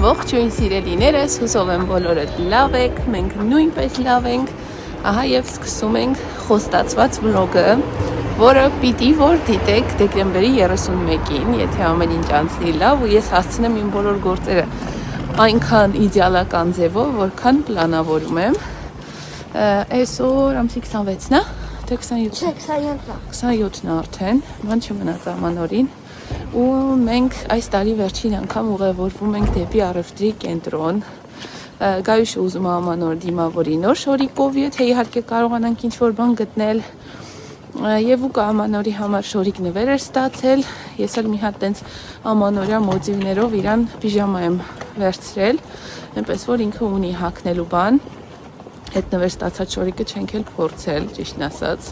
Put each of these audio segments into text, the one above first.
Ողջույն սիրելիներս, հուսով եմ բոլորդ լավ եք, մենք նույնպես լավ ենք, ահա եւ սկսում ենք խոստացված վլոգը, որը պիտի որ դիտեք դեկտեմբերի 31-ին, եթե ամեն ինչ անցնի լավ ու ես հասցնեմ իմ բոլոր գործերը այնքան իդեալական ձևով, որքան պլանավորում եմ։ Այսօր ամսի 26-ն է, թե 27-ն է արդեն, ման չմնաց ամանորին։ Ու մենք այս տարի վերջին անգամ ուղևորվում ենք դեպի առևտրի կենտրոն։ Գայուշը ուզում է ամանոր դիմավորի նոր շորիկով, եթե իհարկե կարողանանք ինչ-որ բան գտնել։ Եվ ու ամանորի համար շորիկ նվեր էր ստացել։ Ես էլ մի հատ տենց ամանորյա մոտիվներով իրան պիժամա եմ վերցրել, այնպես որ ինքը ունի հագնելու բան։ Այդ նվեր ստացած շորիկը չենք էլ փորձել, ճիշտն ասած։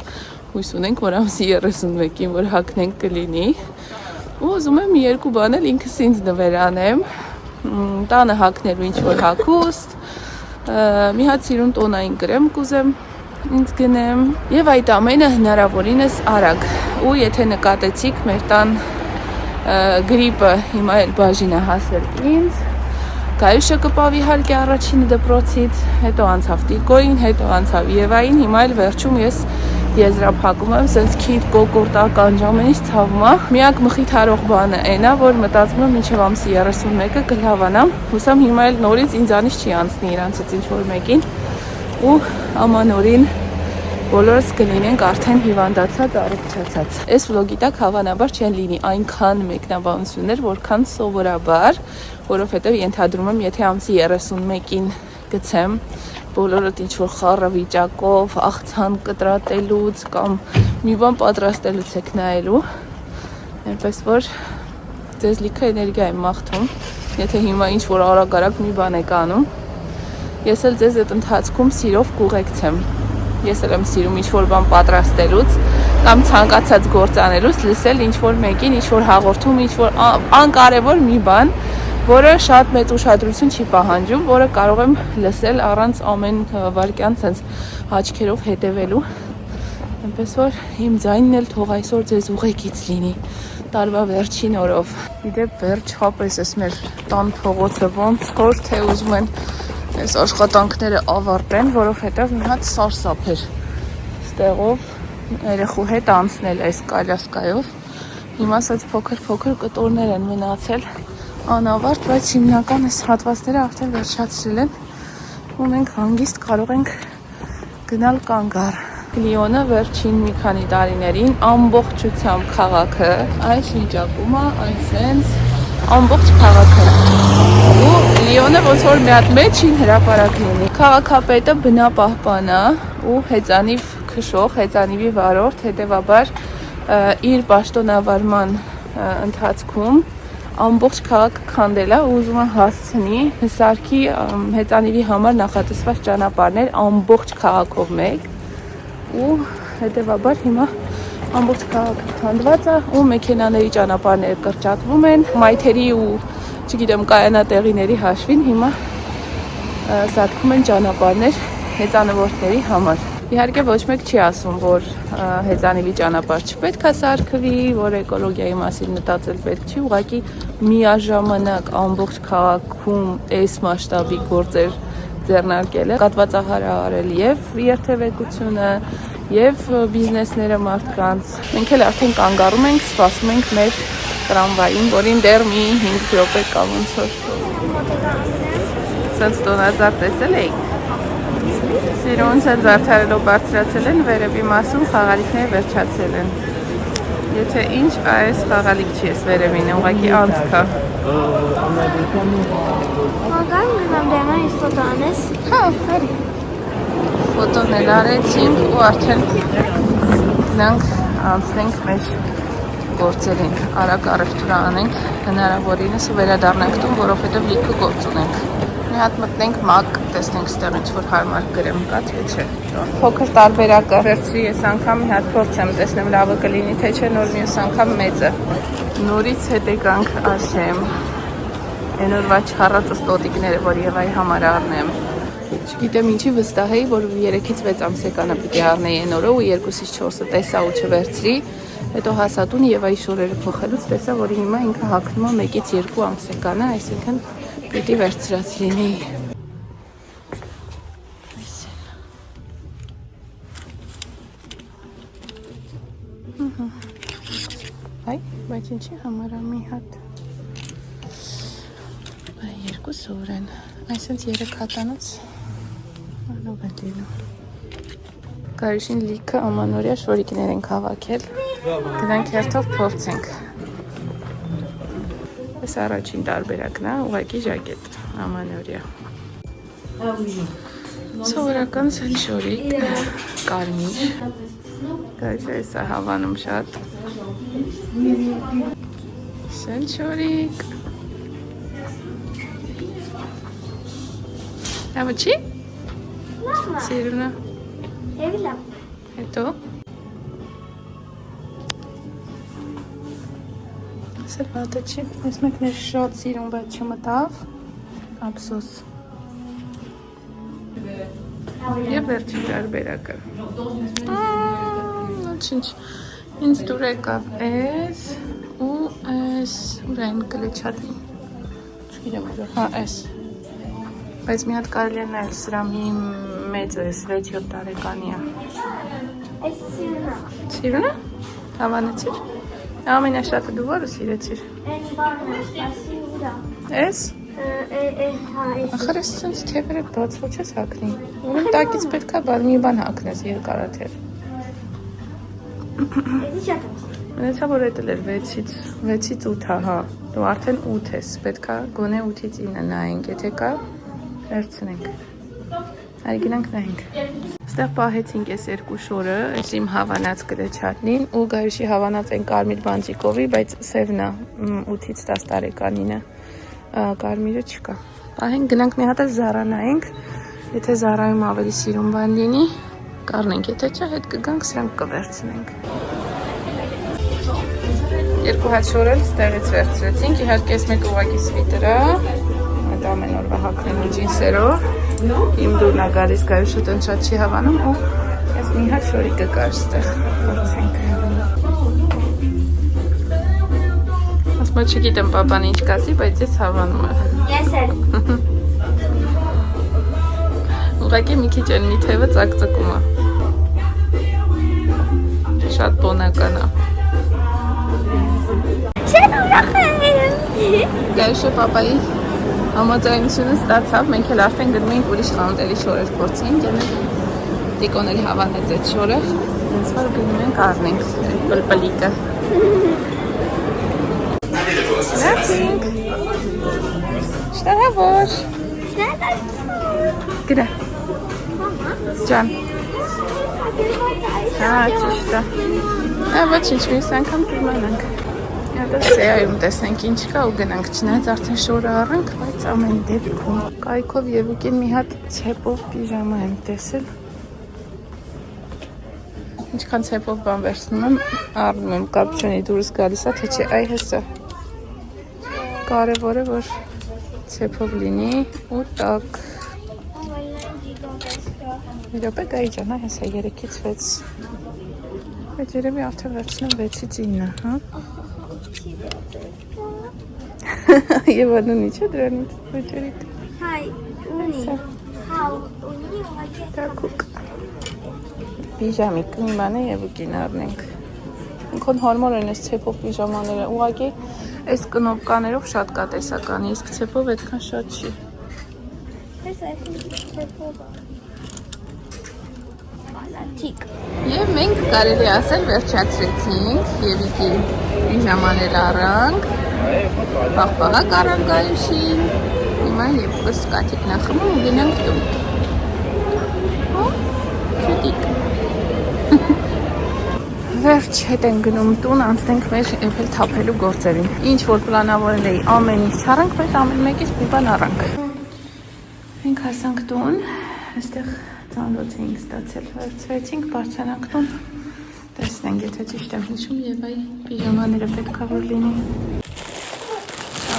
Հույս ունենք, որ ամսի 31-ին որ հագնենք կլինի։ Ու ուզում եմ երկու բան էլ ինքս ինձ նվեր անեմ, տանը հագնելու ինչ-որ հագուստ, մի հատ սիրուն տոնային կրեմ կուզեմ ինձ գնեմ, և այդ ամենը հնարավորինս արագ, ու եթե նկատեցիք մեր տան գրիպը հիմա էլ բաժին է հասել ինձ, Գայուշը կպավ իհարկե առաջինը դպրոցից, հետո անցավ Տիկոյին, հետո անցավ Եվային, հիմա էլ վերջում ես եզրափակում եմ, սենց քիթ կոկորտակ անջամենից ցավում է։ Միակ մխիթարող բանը այն է, որ մտածում եմ մինչև ամսի 31-ը կլավանամ, հուսամ հիմա էլ նորից ինձանից չի անցնի իրանցից ինչ-որ մեկին ու ամանորին բոլորս կլինենք արդեն հիվանդացած, առողջացած։ Այս վլոգի տակ հավանաբար չեն լինի այնքան մեկնաբանություններ, որքան սովորաբար, որովհետև ենթադրում եմ, եթե ամսի 31-ին գցեմ, բոլորդ ինչ-որ խառը վիճակով, աղցան կտրատելուց կամ մի բան պատրաստելուց եք նայելու, այնպես որ ձեզ լիքը էներգիա եմ մաղթում, եթե հիմա ինչ-որ արագ-արագ մի բան եք անում, ես էլ ձեզ այդ ընթացքում սիրով կուղեկցեմ։ Ես էլ եմ սիրում ինչ-որ բան պատրաստելուց կամ ցանկացած գործ անելուց լսել ինչ-որ մեկին, ինչ-որ հաղորդում, ինչ-որ անկարևոր մի բան, որը շատ մեծ ուշադրություն չի պահանջում, որը կարող եմ լսել առանց ամեն վայրկյան ցենց աչքերով հետևելու։ Այնպես որ իմ ձայնն էլ թող այսօր ձեզ ուղեկից լինի տարվա վերջին օրով։ Իդեպ վերջ հապես էս մեր տան փողոցը ոնց որ թե ուզում են այս աշխատանքները ավարտեն, որովհետև մի հատ սարսափ էր ստեղով երեխու հետ անցնել այս կալյասկայով։ Հիմա ասած փոքր կտորներ են մնացել անավարտ, բայց հիմնական այս հատվածները արդեն վերջացրել են ու մենք հանգիստ կարող ենք գնալ կանգառ։ Լիոնը վերջին մի քանի տարիներին ամբողջությամբ քաղաքը այս վիճակում է, այսենց ամբողջ քաղաքը։ Ու Լիոնը ոնց որ մի հատ մեջին հրապարակ լինի։ Քաղաքապետը բնապահպան է ու հեծանիվ քշող, հեծանիվի վարորդ, հետևաբար իր պաշտոնավարման ընթացքում ամբողջ քաղաքը քանդել է ու ուզում է հասցնի հսարքի հեծանիվի համար նախատեսված ճանապարհներ ամբողջ քաղաքով մեկ ու հետևաբար հիմա ամբողջ քաղաքը քանդված է ու մեքենաների ճանապարհները կրճատվում են, մայթերի ու չգիտեմ կայանատեղիների հաշվին հիմա սարքում են ճանապարհներ հեծանվորդների համար։ Իհարկե ոչ մեկ չի ասում, որ հեծանիվի ճանապարհ չպետք է սարքվի, որ էկոլոգիայի մասին մտածել պետք չի, ուղղակի միաժամանակ ամբողջ քաղաքում այս մասշտաբի գործեր ձեռնարկելը կատվածահար է արել եւ երթևեկությունը եւ բիզնեսները մարդկանց։ Մենք էլ արդեն կանգառում ենք, սպասում ենք մեր տրամվային, որին դեռ մի 5 րոպե կա ոնց որ։ Սենց տոնածառ տեսել եք։ Սիրուն ցած զարդարելով բարձրացել են, վերևի մասում խաղալիքները վերջացել են։ Եթե ինչ, այս խաղալիք չի, ես վերևին, ուղղակի անցքա։ Մագան գնամ դեմա ես ֆոտո անես։ Հա, հարի։ Ֆոտոն էլ արեցինք ու արդեն գնանք անցնենք մեր գործերին, արագ առևտուր անենք, հնարավորինս ու վերադառնանք տուն, որովհետև լիքը գործ ունենք։ Մի հատ մտնենք մակ, տեսնենք ստեղ ինչ-որ հարմար գրեմ կա, թե չէ։ Փոքր տարբերակը վերցրի ես անգամ մի հատ փորձեմ, տեսնեմ լավը կլինի, թե չէ, նոր մյուս անգամ մեծը։ Նորից հետ եկանք Արշեմ, այն օրվա չառածս տոտիկները, որ Եվայի համար առնեմ։ Չգիտեմ ինչի վստահ էի, որ 3-ից 6 ամսեկանը պիտի առնեի այն օրը ու 2-ից 4-ը տեսա ու չվերցրի։ Հետո հասա տուն Եվայի շորերը փոխելուց տեսա, որ հիմա ինքը հագնում է 1-ից 2 ամսեկանը, այսինքն Պիտի վերցրած լինի։ Այ, բայց ինչի համար է մի հատ։ Այ, 2 սուր են։ Այսինքն 3 հատանոց անով է դինում։ Գարիշին լիքը ամանորյա շորիկներ ենք հավաքել։ Գնանք հերթով փորձենք։ Այս առաջին տարբերակն է, ուղղակի ժակետ, ամանորյա։ Սովորական սենշորիկ, կարմիր։ Գարիշը այս է հավանում շատ։ Սենշորիկ։ Լավը չի։ Սիրուն է։ Եվ լավ։ Հետո։ Սրվատը չի, ես մեկներ շատ սիրուն, բայց չմտավ, ապսոս։ Եվ վերջի տարբերակը։ Ինչ, ինձ դուր եկավ էս ու էս, ուր են կլեչատին, չգիրեմ ուր, հա էս, բայց մի հատ կարելի է նայել սրա մի մեծ էս, 6-7 տարեկանի է։ Այս սիրուն է։ Սիրուն է? Հավանեցիր։ Ամենաշատը դու որը սիրեցիր։ Այն բանը, սպասի ուրա։ Էս։ Հա, այս։ Ախր ես սենց թևերը բացվո չես հակնի։ Ուրեմ տակից պետք է մի բան հակնես երկարաթև։ Էսի շատ եմ։ Մնացա որ էտել էր 6-ից 8 հա, դու արդեն 8 ես, պետք է գոնե 8-ից 9 նայենք, եթե կա, վերցնենք։ Այ գնանք նայենք։ Ստեղ պահեցինք այս 2 շորը, այս իմ հավանած կլեչատնին ու Գարիշի հավանած են կարմիր բանջիկովի, բայց սևն է 8-ից 10 տարեկանին է, կարմիրը չկա։ Պահենք, գնանք մի հատ Զարա նայենք, եթե Զարայում ավելի սիրուն բան լինի, կառնենք, եթե չէ, հետ կգանք, սրանք կվերցնենք։ 2 հատ շոր էլ ստեղից վերցրեցինք, իհարկե այս մեկ ուղղակի սվիտր է, այդ ամեն օրվա հագնելու ջինսերով։ Իմ դուրն է գալիս Գարիշը տնչատ չի հավանում ու ես մի հատ շորիկը կար ստեղ, փորձենք։ Ասմա չգիտեմ պապան ինչ կասի, բայց ես հավանում եմ։ Ես էլ։ Ուղղակի մի քիչ էլ մի թևը ծակծկում է։ Շատ տոնական է։ Շատ ուրախ եմ։ Գարիշը պապայի համաձայնությունը ստացավ, մենք էլ արդեն գնում ենք ուրիշ խանութերի շորեր փորձենք, եւ Տիկոն էլ հավանեց այդ շորը, ինձ որ գնում ենք առնենք այդ պլպլիկը։ Լացինք։ Շտարավոր։ Գրա։ Ջան։ Հա, ճիշտ է։ Ոչինչ, մյուս անգամ կիմանանք։ Սեայում տեսնենք ինչ կա ու գնանք, չնայած արդեն շորը առանք, բայց ամեն դեպքում կայքով եւ ուկին մի հատ ցեպով պիժամա եմ տեսել։ Ինչքան ցեպով բան վերցնում եմ, առնում եմ, կապ չունի դուրս գալիս է, թե չէ, այ հեսա։ Կարևորը որ ցեպով լինի ու տակ։ Մի րոպե գայի ջան, այ հեսա 3-ից 6։ Այդ երևի արդեն վերցնում 6-ից 9, հա։ Եվ ադուն իչ է դրանից ոճերիք։ Հայ, ունի։ Հա, ունի ուղղակի։ Կակուկ։ Պիժամիկ մի ման է և ուկին առնենք։ Ինքոն հարմար են այս ցեպով պիժամաները, ուղղակի այս կնոպկաներով շատ կա տեսականի, իսկ ցեպով այդքան շատ չի։ Այս ցեպով է։ Բալատիկ։ Եվ մենք կարելի ասել վերջացրեցինք Եվիկի պիժամաներ առանք, պաղպաղակ առանք Գարիշին, հիմա երկուս կաթիկն է խմում ու գնանք տուն։ Չուտիկ։ Վերջ հետ են գնում տուն, անցնենք մեր եվել թափելու գործերին։ Ինչ որ պլանավորել էի ամեն ինչ չառանք, բայց ամեն մեկից մի բան առանք։ Մենք հասանք տուն, այստեղ ծանոց էինք ստացել, վերցրեցինք, բարձրանանք տուն, տեսնենք, եթե ճիշտ եմ հիշում և այ պիժամաները պետք է որ լինի։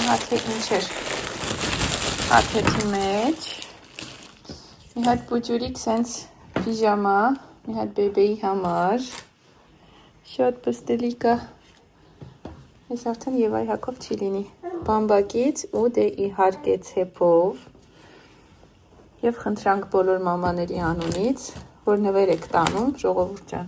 Ահա թե ինչ էր աթեթի մեջ, մի հատ պուջուրիկ սենց պիժամա, մի հատ բեբեի համար, շատ պստելիկա Ես արդեն Եվայի հակով չի լինի բամբակից ու դե իհարկե ցեպով եւ խնդրանք բոլոր մամաների անունից, որ նվեր եք տանում, ժողովուրդ ջան,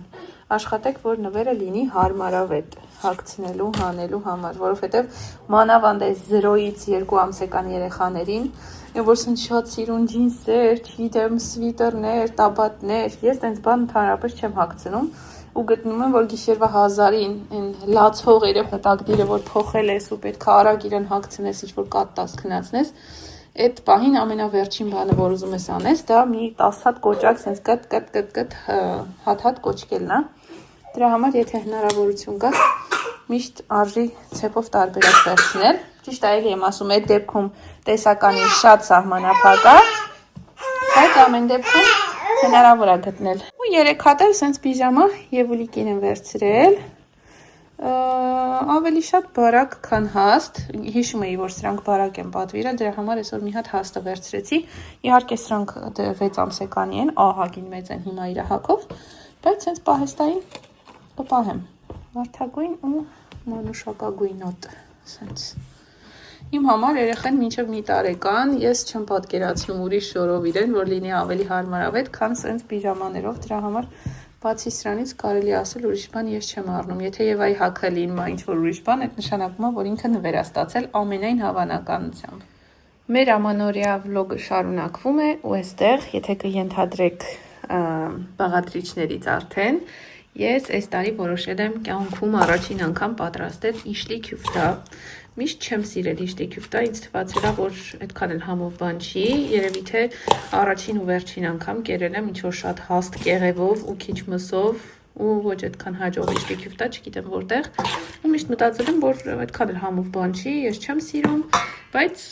աշխատեք, որ նվերը լինի հարմարավետ հագցնելու, հանելու համար, որովհետեւ մանավանդ այս 0-ից 2 ամսեկան երեխաներին, որ ասեն շատ սիրուն ջինսեր, չգիտեմ, սվիտերներ, տաբատներ, ես տենց բան ընդհանրապես չեմ հագցնում ու գտնում եմ, որ գիշերվա 1000-ին այն լացող երեխա որ փոխել ես ու պետք է արագ իրեն հագցնես, ինչ-որ կատտաս քնացնես, այդ պահին ամենավերջին բանը, որ ուզում ես անես, դա մի 10 հատ կոճակ սենց կտ հատ կոճկելն է։ Դրա համար, եթե հնարավորություն կա, միշտ արժի ցեպով տարբերակ վերցնել։ Ճիշտ է, էլի եմ ասում, այդ դեպքում տեսականին շատ սահմանափակ է, բայց ամեն դեպքում հնարավոր է գտնել։ Ու 3 հատ էլ սենց պիժամա Եվուլիկին եմ վերցրել։ Ավելի շատ բարակ, քան հաստ, հիշում էի, որ սրանք բարակ են պատվիրել, դրա համար այսօր մի հատ հաստը վերցրեցի, իհարկե սրանք 6 ամսեկանի են, ահագին մեծ են հիմա իր հակով, բայց սենց պահեստային կպահեմ, վարդագույն ու մանուշակագույնոտ, սենց։ Իմ համար երեխեն մինչև մի տարեկան, ես չեմ պատկերացնում ուրիշ շորով իրեն, որ լինի ավելի հարմարավետ, քան սենց պիժամաներով, դրա համար բացի սրանից կարելի ասել ուրիշ բան ես չեմ առնում, եթե Եվայի հագը լինում է ինչ-որ ուրիշ բան, այդ նշանակում է, որ ինքը նվեր է ստացել ամենայն հավանականությամբ։ Մեր ամանորյա վլոգը շարունակվում է ու այստեղ, եթե կենթադրեք բաղադրիչներից արդեն, ես այս տարի որոշել եմ կյանքում առաջին անգամ պատրաստել իշլի քյուֆտա։ Միշտ չեմ սիրել իշլի քյուֆտա, ինձ թվացել է, որ այդքան էլ համով բան չի, երևի թե առաջին ու վերջին անգամ կերել եմ ինչ-որ շատ հաստ կեղևով ու քիչ մսով ու ոչ այդքան հաջող իշլի քյուֆտա, չգիտեմ որտեղ, ու միշտ մտածել եմ, որ այդքան էլ համով բան չի, ես չեմ սիրում, բայց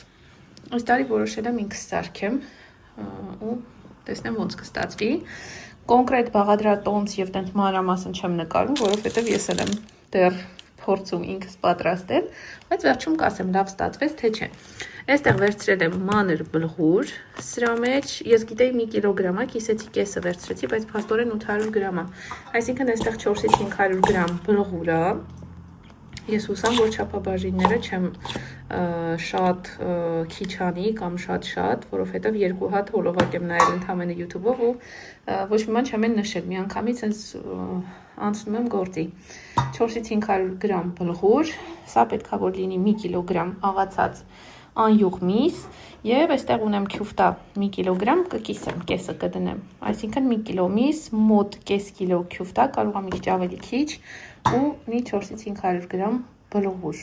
այս տարի որոշել եմ ինքս սարքեմ ու տեսնեմ ոնց կստացվի։ Կոնկրետ բաղադրատոմս եւ տենց մանրամասն չեմ նկարում, որովհետեւ ես էլ եմ դեռ փորձում ինքս պատրաստել, բայց վերջում կասեմ լավ ստացվեց թե չէ։ Այստեղ վերցրել եմ մանր բլղուր, սրա մեջ ես գիտեի 1 կիլոգրամ է, կիսեցի կեսը վերցրեցի, բայց փաստորեն 800 գրամ է։ Այսինքն այստեղ 4-ից 500 գրամ բլղուր է։ Ես հուսամ, որ չափաբաժինները չեմ շատ քիչ անի կամ շատ, որովհետև 2 հատ հոլովակ եմ նայել ընդհանրապես YouTube-ով ու ոչ մի բան չեմ նշել, միանգամից հենց անցնում եմ գործի։ 4-ից 500 գրամ բլղուր, սա պետք է որ լինի 1 կիլոգրամ աղացած անյուղ միս եւ այստեղ ունեմ քյուֆտա 1 կիլոգրամ կկիսեմ, կեսը կդնեմ։ Այսինքն 1 կիլո միս, մոտ կես կիլո քյուֆտա, կարող է մի քիչ ավելի քիչ ու մի 4-ից 500 գրամ բլղուր։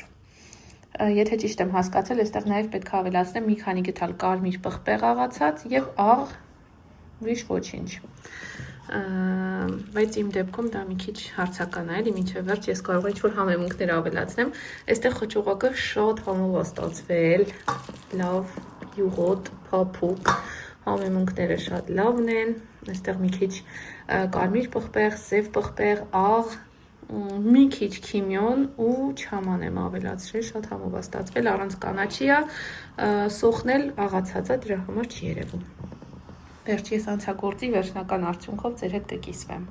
Եթե ճիշտ եմ հասկացել, այստեղ նաև պետք է ավելացնեմ մի քանի գդալ կարմիր պղպեղ աղացած եւ աղ, ուրիշ ոչինչ։ Բայց իմ դեպքում դա մի քիչ հարցական է, էլի մինչև վերջ ես կարող եմ ինչ-որ համեմունքներ ավելացնեմ։ Այստեղ խճուղակը շատ համով է ստացվել, լավ, յուղոտ, փափուկ, համեմունքները շատ լավն են։ Այստեղ մի քիչ կարմիր պղպեղ, սև պղպեղ, աղ, մի քիչ քիմիոն ու չաման եմ ավելացրել, շատ համով է ստացվել, առանց կանաչի է, սոխնել աղացածը դրա համար չի երևում։ Վերջ ես անցագործի վերջնական արդյունքով ձեր հետ կկիսվեմ։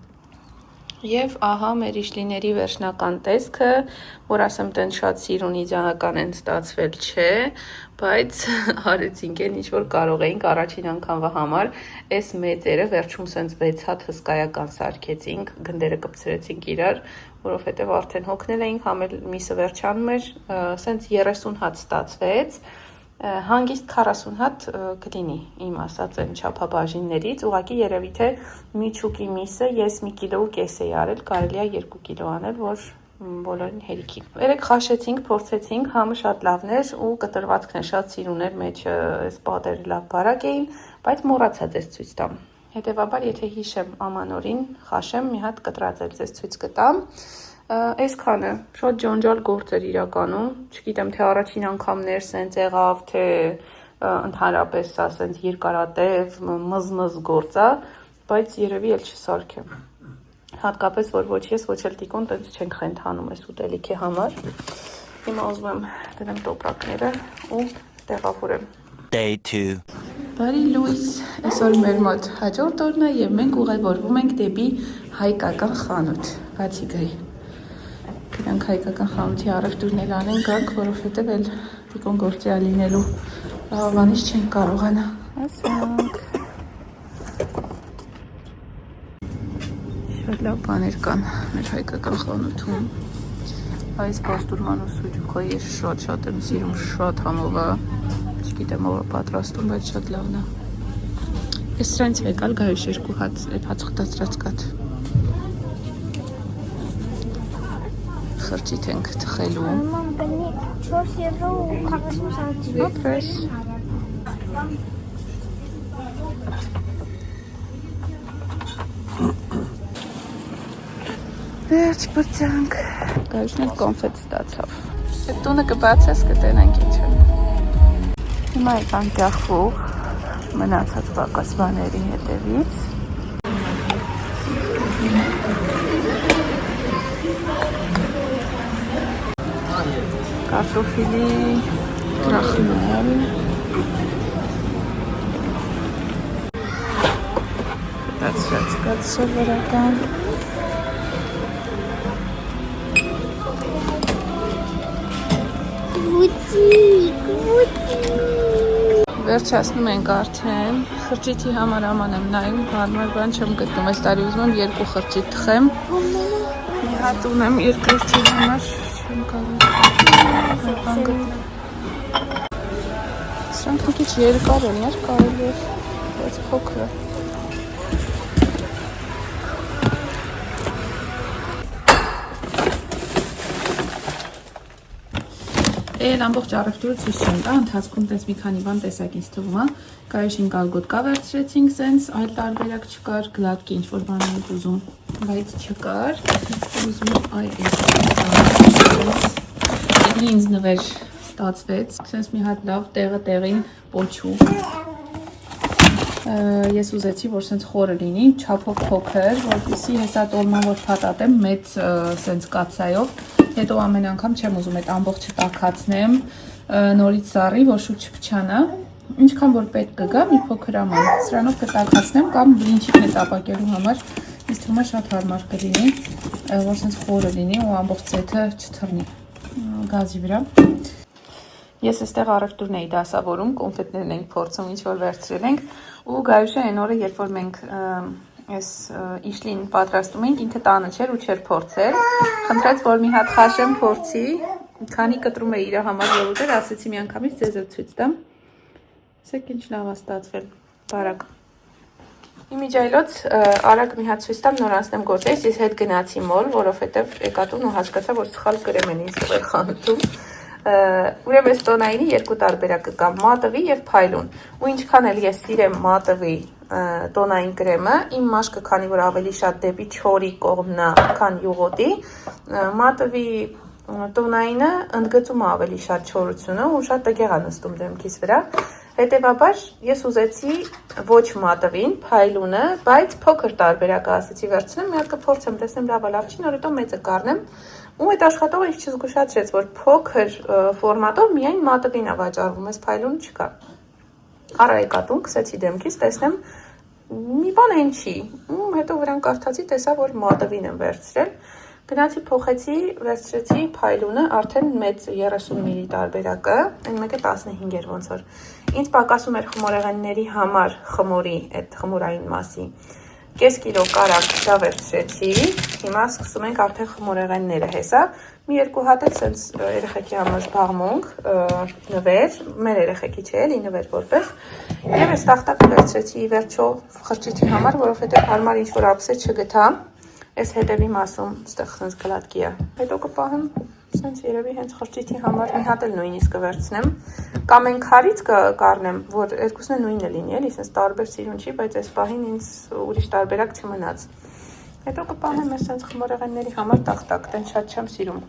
Եվ ահա մեր իշլիների վերջնական տեսքը, որ ասեմ տեն շատ սիրուն իդեալական են ստացվել, չէ, բայց արեցինք են ինչ որ կարող էինք առաջին անգամվա համար, այս մեծերը վերջում սենց 6 հատ հսկայական սարքեցինք, գնդերը կպցրեցինք իրար, որովհետև արդեն հոգնել էինք, համել միսը վերջանում էր, սենց 30 հատ ստացվեց, հանգիստ 40 հատ կլինի իմ ասած այն չափաբաժիններից, ուղղակի երևի թե միջուկի միսը ես 1 կիլո ու կես էի արել, կարելի է 2 կիլո անել, որ բոլորին հերիքի։ Երեք խաշեցինք, փորձեցինք, համը շատ լավն էր ու կտրվածքն է շատ սիրուն էր, մեջը այս պատերը լավ բարակ էին, բայց մոռացա ձեզ ցույց տամ։ Հետևաբար, եթե հիշեմ ամանորին, խաշեմ, մի հատ կտրած էլ ձեզ ցույց կտամ։ Այսքանը շատ ջանջալ գործ էր իրականում, չգիտեմ թե առաջին անգամներ սենց եղավ, թե ընդհանրապես սա սենց երկարատև, մզմզ գործ է, բայց երևի էլ չսարքեմ։ Հատկապես, որ ոչ ես, ոչ էլ տիկոն տենց չենք խենթանում այս ուտելիքի համար։ Հիմա ուզում եմ դնեմ տոպրակները ու տեղավորեմ։ Day 2 Բարի լույս, այսօր մեր մոտ հաջորդ օրն է եւ մենք ուղևորվում ենք դեպի հայկական խանութ։ Բացի գայ։ Իրանք հայկական խանութի առևտուրն էլ անեն գաք, որովհետև էլ դիկոն գործի ալինելու բանից չեն կարողանա։ Ասանք։ Շատ լավ բաներ կան մեր հայկական խանութում։ Այս պաստուրման ու սուջուկը ես շատ եմ սիրում, շատ համով է։ Չգիտեմ ով է պատրաստում, բայց շատ լավն է։ Ես սրանից եկալ գայուշ 2 հատ հաց խտացրած կաթ։ Խրճիթ ենք թխելու։ Մամ, բնի 4 եվրո ու 40 սանտիմ։ Ապրես։ Վերջ բրծանք։ Գայուշն էլ կոնֆետ ստացավ։ Այդ տունը կբացես կտենանք ինչ է։ Հիմա եկան կախվող մնացած պակաս բաների հետևից։ Կարտոֆիլի կրախմալ։ Տացրած կաց սովորական։ Վերջացնում ենք արդեն, խրճիթի համար աման եմ նայում, հարմար բան չեմ գտնում, այս տարի ուզում եմ 2 խրճիթ թխեմ, մի հատ ունեմ երկրորդի համար, չեմ կարող բան գտնում, սրանք մի քիչ երկար են, կարելի է, բայց փոքր է։ Էլ ամբողջ առևտուրը ցույց չեն տա, ընթացքում տես մի քանի բան տեսակ ինձ թվում է, կայիշին կալգոտկա վերցրեցինք սենց, այլ տարբերակ չկար, գլատկի ինչ-որ բան էինք ուզում, բայց չկար, ուզում այ ինձ նվեր ստացվեց, սենց մի հատ լավ տեղը տեղին պոչու, ես ուզեցի, որ սենց խորը լինի, չափով փոքր, որպեսզի հեսա տոլման որ փաթաթեմ մեծ սենց կաթսայով, հետո ամեն անգամ չեմ ուզում այդ ամբողջը տաքացնեմ, նորից սառի, որ շուտ չփչանա, ինչքան որ պետք կգա, մի փոքր աման, սրանով կտաքացնեմ կամ բլինչիկն է տապակելու համար, ինձ թվում է շատ հարմար կլինի, որ սենց խորը լինի ու ամբողջ ձեթը չթռնի գազի վրա։ Ես այստեղ առևտուրն էի դասավորում, կոնֆետներն ենք փորձում, ինչ որ վերցրել ենք, ու գայուշը այն օրը, երբ որ մենք այս իշլին պատրաստում ենք, ինքը տանը չէր ու չէր փորձել, խնդրեց, որ մի հատ խաշեմ փորձի, քանի կտրում է իր համար ելուտեր, ասեցի մի անգամից ձեզ էլ ցույց տամ, ասեք ինչ լավ է ստացվել, բարակ։ Իմիջայլոց արագ մի հատ ցույց տամ, նոր անցնեմ գործերից, ես հետ գնացի մոլ, որովհետև եկա տուն ու հասկացա, որ սխալ կրեմ են ինձ տվել խանութում։ Ուրեմն այս տոնայինի 2 տարբերակը կա, մատվի եւ փայլուն։ Ու ինչքան էլ ես սիրեմ մատվի տոնային կրեմը, իմ մաշկը քանի որ ավելի շատ դեպի չորի կողմն է, քան յուղոտի, մատվի տոնայինը ընդգծում է ավելի շատ չորությունը ու շատ տգեղ է նստում դեմքիս վրա։ Հետևաբար ես ուզեցի ոչ մատվին, փայլունը, բայց փոքր տարբերակը ասեցի վերցնեմ, մի հատ կփորձեմ, տեսնեմ լավ է, լավ չի, նոր հետո մեծը կառնեմ։ Ու այդ աշխատողը ինձ չզգուշացրեց, որ փոքր ֆորմատով միայն մատվին է վաճառվում, այս փայլուն չկա։ Արա եկա տուն, քսեցի դեմքից, տեսնեմ մի բան այն չի։ Ու հետո վրան կարդացի, տեսա, որ մատվին եմ վերցրել։ Գնացի փոխեցի, վերցրեցի փայլունը, արդեն մեծ 30 մլ տարբերակը, այն մեկը 15 էր ոնց որ։ Ինձ պակասում էր խմորեղենների համար խմորի այդ խմորային մասի։ Կես կիլո կարակ դա վերցրեցի, հիմա սկսում ենք արդեն խմորեղենները հեսա, մի 2 հատ էլ սենց երեխեքի համար զբաղմունք, նվեր, մեր երեխեքի չէ էլի նվեր որպես, և այս տախտակը վերցրեցի վերջո խրճիթի համար, որովհետև հարմար ինչ-որ ափսե չգտա, այս հետևի մասում ստեղ սենց գլատկի է, հետո կպահեմ սենց երևի հենց խրճիթի համար մի հատ էլ նույնիսկ կվերցնեմ, կամ են քարից կառնեմ, որ երկուսն է նույնը լինի, էլի սենց տարբեր սիրուն չի, բայց այս պահին ինձ ուրիշ տարբերակ չմնաց։ Հետո կպահեմ այս սենց խմորեղենների համար տախտակ, տեն շատ չեմ սիրում,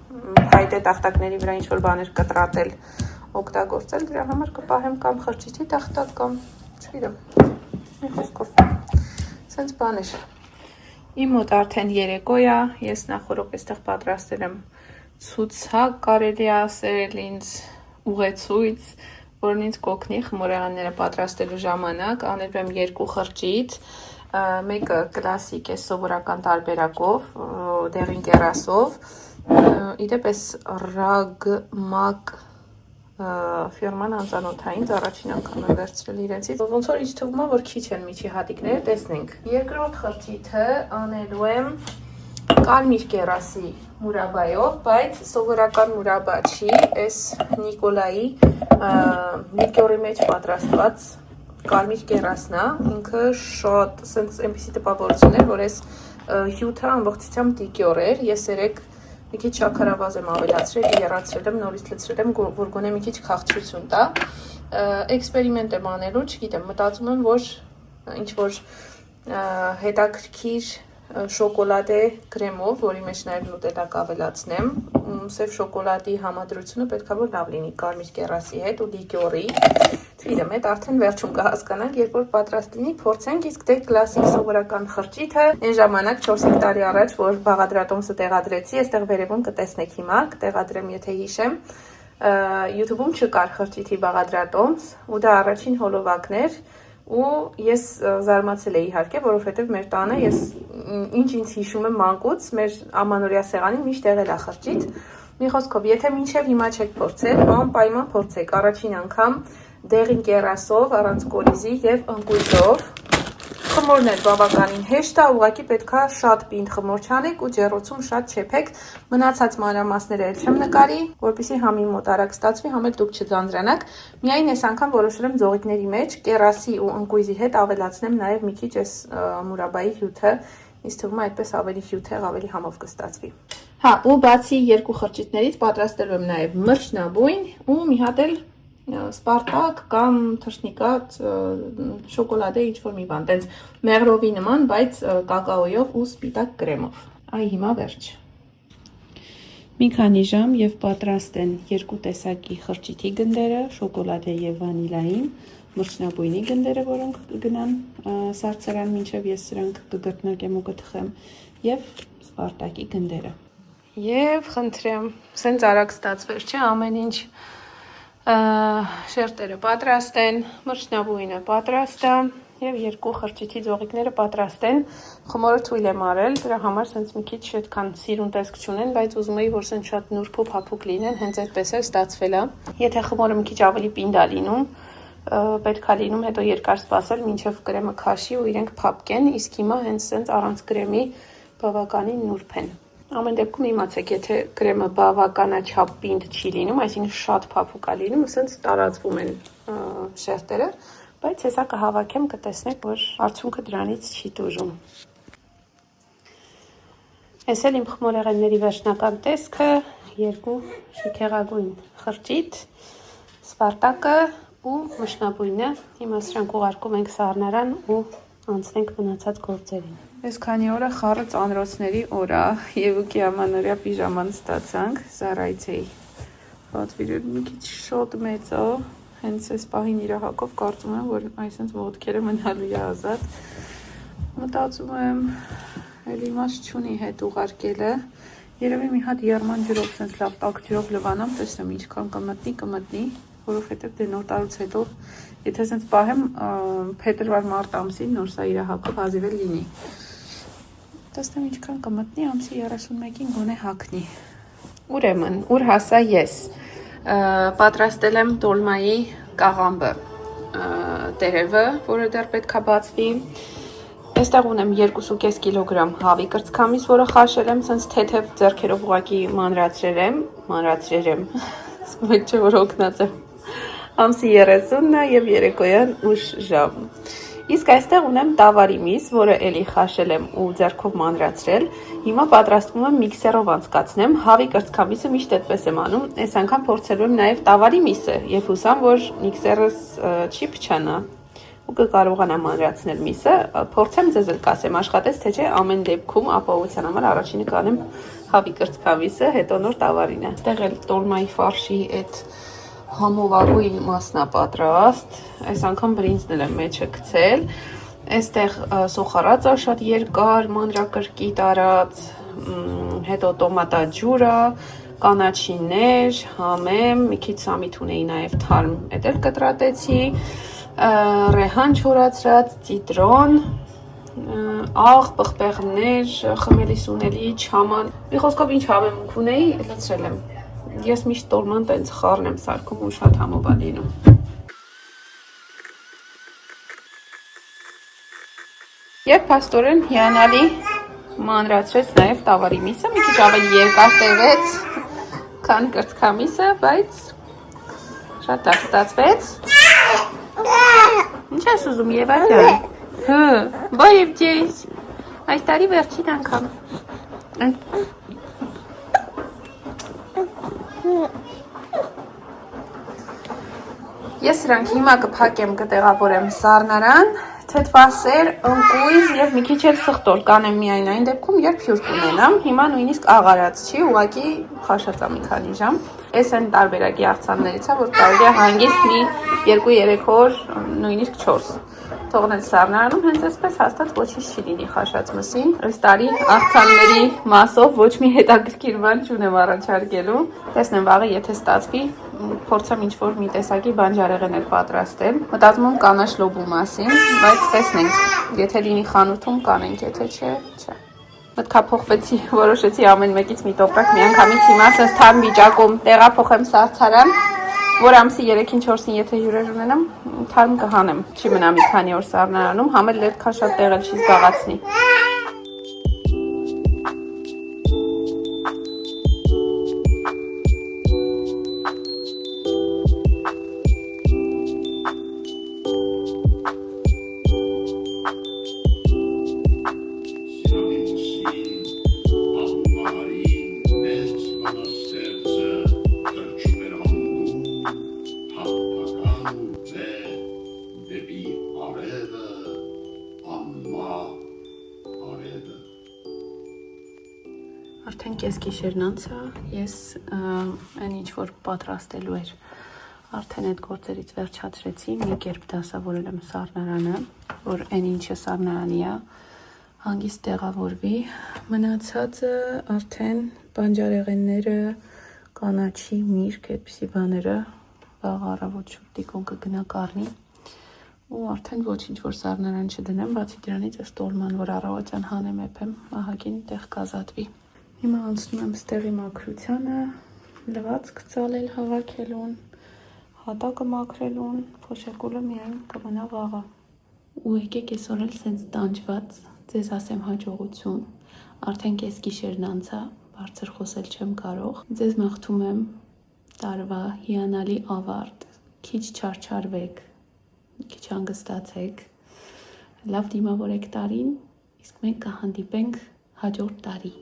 հայտե տախտակների վրա ինչ-որ բաներ կտրատել, օգտագործել, դրա համար կպահեմ կամ խրճիթի տախտակ կամ, չգիտեմ, մի խոսքով, սենց բաներ։ Իմ մոտ արդեն երեկո է, ես նախորդ այստեղ պատրաստել եմ ցուցակ, կարելի է ասել ինձ ուղեցույց, որն ինձ կօգնի խմորեղենները պատրաստելու ժամանակ, անել եմ 2 խրճիթ, մեկը կլասիկ է սովորական տարբերակով, դեղին կերասով, Իդեպ էս Ragmac ֆիրման անծանոթային առաջին անգամ եմ վերցրել իրենցից։ Ոնց որ ինձ թվում է, որ քիչ են միջի հատիկները, տեսնենք։ Երկրորդ խրճիթը անելու եմ կարմիր կերասի մուրաբայով, բայց սովորական մուրաբա չի, այս Նիկոլայի լիկյորի մեջ պատրաստված կարմիր կերասն է, ինքը շատ սենց այնպիսի տպավորություն էր, որ այս հյութը ամբողջությամբ լիկյոր էր, ես երեք մի քիչ շաքարավազ եմ ավելացրել, եռացրել եմ, նորից լցրել եմ, որ գոնե մի քիչ քաղցրություն տա, էքսպերիմենտ եմ անելու, չգիտեմ, մտածում եմ, որ ինչ-որ հետաքրքիր շոկոլադե կրեմով, որի մեջ նաև նուտելակ ավելացնեմ, սև շոկոլադի համադրությունը պետք է որ լավ լինի կարմիր կերասի հետ ու լիկյորի, չգիտեմ, այդ արդեն վերջում կհասկանանք, երբ որ պատրաստ լինի, փորձենք, իսկ դե կլասիկ սովորական խրճիթը, այն ժամանակ 4-5 տարի առաջ, որ բաղադրատոմսը տեղադրեցի, այստեղ վերևում կտեսնեք հիմա, կտեղադրեմ, եթե հիշեմ, YouTube-ում չկար խրճիթի բաղադրատոմս, ու դա առաջին հոլովակն էր, ու ես զարմացել էի իհարկե, որովհետև մեր տանը ես ինչ հիշում եմ մանկուց, մեր ամանորյա սեղանին միշտ եղել է խրճիթ, մի խոսքով, եթե մինչև հիմա չեք փորձել, անպայման փորձեք, առաջին անգամ դեղին կերասով, առանց կորիզի և ընկույզով, խմորն էլ բավականին հեշտ է, ուղղակի պետքա շատ պինդ խմոր չանեք ու ջեռոցում շատ չեփեք, մնացած մանրամասները էլ չեմ նկարի, որպեսզի համ իմ մոտ արագ ստացվի, համ էլ դուք չձանձրանաք, միայն այս անգամ որոշել եմ ձողիկների մեջ կերասի ու ընկույզի հետ ավելացնեմ նաև մի քիչ այս մուրաբայի հյութը, ինձ թվում է այդպես ավելի հյութեղ, ավելի համով կստացվի։ Հա, ու բացի երկու խրճիթներից պատրաստելու եմ նաև մրջնաբույն ու մի հատ էլ Սպարտակ կամ թռչնիկատ շոկոլադե ինչ-որ մի բան, տենց մեղրովի նման, բայց կակաոյով ու սպիտակ կրեմով։ Այ հիմա վերջ։ Մի քանի ժամ և պատրաստ են երկու տեսակի խրճիթի գնդերը, շոկոլադե և վանիլային, մրջնաբույնի գնդերը, որոնք կգնան սառցարան, մինչև ես սրանք կգրտնակեմ ու կթխեմ, և Սպարտակի գնդերը։ Եվ խնդրեմ, սենց արագ ստացվեր, չէ, ամեն ինչ շերտերը պատրաստ են, մրջնաբույնը պատրաստ է և երկու խրճիթի ձողիկները պատրաստ են, խմորը թույլ եմ արել, դրա համար սենց մի քիչ այդքան սիրուն տեսք չունեն, բայց ուզում էի, որ սենց շատ նուրբ ու փափուկ լինեն, հենց այդպես էլ ստացվել է։ Եթե խմորը մի քիչ ավելի պինդ է լինում, պետք է լինում հետո երկար սպասել, մինչև կրեմը քաշի ու իրենք փափկեն, իսկ հիմա հենց սենց առանց կրեմի բավականին նուրբ են։ Ամեն դեպքում իմացեք, եթե կրեմը բավականաչափ պինդ չի լինում, այսինքն շատ փափուկ է լինում, սենց տարածվում են շերտերը, բայց հեսա կհավաքեմ, կտեսնեք, որ արդյունքը դրանից չի տուժում։ Այս էլ իմ խմորեղենների վերջնական տեսքը, երկու շքեղագույն խրճիթ, Սպարտակը ու մրջնաբույնը, հիմա սրանք ուղարկում ենք սառնարան ու անցնենք մնացած գործերին։ Այս քանի օրը խառը ծանրոցների օր է և ուկի ամանորյա պիժաման ստացանք, Զարայցեի պատվիրել մի քիչ շատ մեծ է, հենց այս պահին իրա հակով կարծում եմ, որ այսենց ոտքերը մնալու է ազատ, մտածում եմ, էլ իմաստ չունի հետ ուղարկելը, երևի մի հատ եռման ջրով, սենց լավ տաք ջրով լվանամ, տեսնեմ ինչքան կմտնի, որովհետև դե նոր տարուց հետո, եթե սենց պահեմ փետրվար-մարտ ամսին նոր սա իրա հակով հազիվ էլ լինի։ Տեսնեմ ինչքան կմտնի, ամսի 31-ին գոնե հագնի։ Ուրեմն, ուր հասա ես։ Պատրաստել եմ տոլմայի կաղամբը, տերևը, որը դեռ պետք է բացվի։ Այստեղ ունեմ 2.5 կիլոգրամ հավի կրծքամիս, որը խաշել եմ, սենց թեթև ձեռքերով ուղղակի մանրացրել եմ, ասում չէ, որ օգնած եմ։ Ամսի 30-ն է և երեկոյան ուշ ժամ։ Իսկ այստեղ ունեմ տավարի միս, որը էլի խաշել եմ ու ձեռքով մանրացրել, հիմա պատրաստվում եմ միքսերով անցկացնեմ, հավի կրծքամիսը միշտ այդպես եմ անում, այս անգամ փորձելու եմ նաև տավարի միսը և հուսամ, որ միքսերս չի փչանա ու կկարողանամ մանրացնել միսը, փորձեմ ձեզ էլ կասեմ, աշխատեց թե չէ, ամեն դեպքում ապահովության համար առաջինը կանեմ հավի կրծքամիսը, հետո նոր տավարինը։ Այստեղ էլ տոլմայի ֆարշի այդ համովագույն մասն է պատրաստ, այս անգամ բրինձն եմ մեջը գցել, այստեղ սոխարածը շատ երկար, մանրակրկիտ արած, հետո տոմատա ջուրը, կանաչիներ, համեմ, մի քիչ սամիթ ունեի նաև թարմ, էդ էլ կտրատեցի, ռեհան չորացրած, ցիտրոն աղ, պղպեղներ, խմելի սունելի, չաման։ Մի խոսքով ինչ հավեմունք ունեի, լցրել եմ։ Ես միշտ տոլման տենց խառն եմ սարքում ու շատ համով է լինում։ Եվ փաստորեն հիանալի մանրացրեց նաև տավարի միսը, մի քիչ ավելի երկար տևեց, քան կրծքամիսը, բայց շատ լավ ստացվեց։ Ինչ ես ուզում, Եվա ջան։ Բայև ջեյս, այս տարի վերջին անգամ։ Ես սրանք հիմա կփակեմ, կտեղավորեմ սառնարան, թթվասեր, ընկույզ և մի քիչ էլ սխտոր կանեմ միայն այն դեպքում, երբ հյուր կունենամ, հիմա նույնիսկ աղարած չի, ուղղակի խաշած է մի քանի ժամ։ Էս այն տարբերակի աղցաններից է, որ կարելի է հանգիստ մի 2-3 օր, նույնիսկ 4 թողնել սառնարանում, հենց այսպես հաստատ ոչինչ չի լինի խաշած մսին։ Այս տարի աղցանների մասով ոչ մի հետաքրքիր բան չունեմ առաջարկելու։ Տեսնեմ վաղը, եթե ստացվի, փորձեմ ինչ-որ մի տեսակի բանջարեղեներ պատրաստել։ Մտածում եմ կանաչ լոբու մասին, բայց տեսնենք, եթե լինի խանութում կանենք, եթե չէ, չէ։ Մտքափոխվեցի, որոշեցի ամեն մեկից մի տոպրակ միանգամից հիմա ասես թարմ վիճակում տեղափոխեմ սառցարան, որ ամսի 3-ին 4-ին եթե հյուրեր ունենամ, թարմ կհանեմ, չի մնա մի քանի օր սառնարանում, համ էլ լետքա շատ տեղել չի զբաղացնի։ Արդեն կես գիշերն անց է, ես այն ինչ որ պատրաստելու էր, արդեն այդ գործերից վերջացրեցի, մի կերպ դասավորել եմ սառնարանը, որ այն ինչը սառնարանի է, հանգիստ տեղավորվի, մնացածը արդեն բանջարեղենները, կանաչի, միրգ, այդպիսի բաները վաղ առավոտ շուտ տիկոն կգնա կառնի ու արդեն ոչինչ որ սառնարան չդնեմ, բացի դրանից այս տոլման, որ առավոտյան հանեմ էփեմ, ահագին տեղ կազատվի։ Հիմա անցնում եմ ստեղի մաքրությանը, լվացք ծալել հավաքելուն, հատակը մաքրելուն, փոշեկուլը միայն կմնա վաղը։ Ու եկեք այսօր էլ սենց տանջված, ձեզ ասեմ հաջողություն, արդեն կես գիշերն անց է, բարձր խոսել չեմ կարող, ձեզ մաղթում եմ տարվա հիանալի ավարտ, քիչ չարչարվեք, քիչ հանգստացեք, լավ դիմավորեք տարին, իսկ մենք կհանդիպենք հաջորդ տարի։